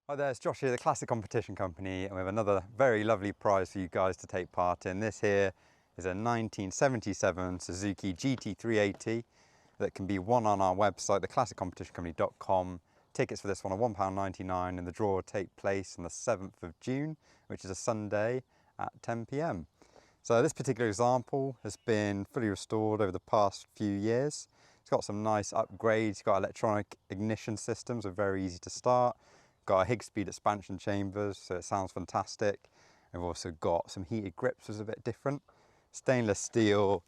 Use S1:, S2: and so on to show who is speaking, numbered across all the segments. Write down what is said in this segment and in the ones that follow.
S1: Hi there, it's Josh here, the Classic Competition Company, and we have another very lovely prize for you guys to take part in. This here is a 1977 Suzuki GT380 that can be won on our website, theclassiccompetitioncompany.com. Tickets for this one are £1.99 and the draw will take place on the 7th of June, which is a Sunday at 10 p.m. So this particular example has been fully restored over the past few years. It's got some nice upgrades, it's got electronic ignition systems, are very easy to start. Got a Higgspeed expansion chambers, so it sounds fantastic. We've also got some heated grips, which is a bit different. Stainless steel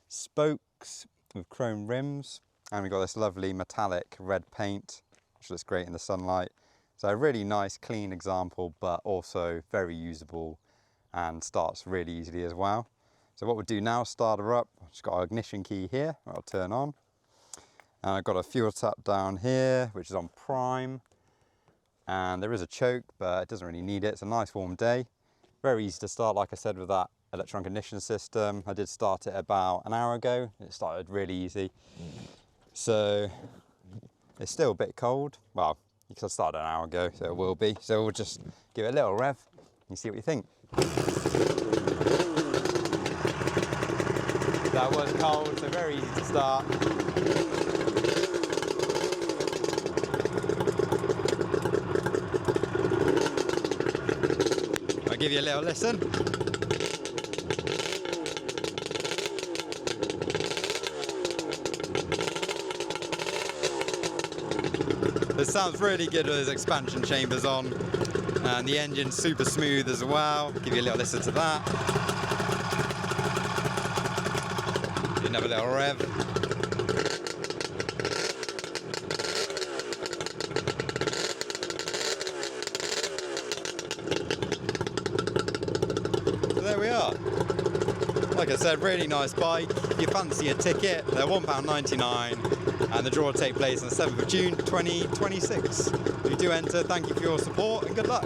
S1: spokes with chrome rims, and we've got this lovely metallic red paint, which looks great in the sunlight. So a really nice, clean example, but also very usable and starts really easily as well. So what we'll do now, start her up. I've just got our ignition key here, I'll turn on. And I've got a fuel tap down here, which is on prime. And there is a choke, but it doesn't really need it. It's a nice warm day. Very easy to start, like I said, with that electronic ignition system. I did start it about an hour ago. It started really easy. So it's still a bit cold. Well, because I started an hour ago, so it will be. So we'll just give it a little rev and see what you think. That was cold, so very easy to start. I'll give you a little listen. It sounds really good with those expansion chambers on, and the engine's super smooth as well. Give you a little listen to that. Another little rev. There we are. Like I said, really nice bike. If you fancy a ticket, they're £1.99 and the draw will take place on the 7th of June 2026. If you do enter, thank you for your support and good luck.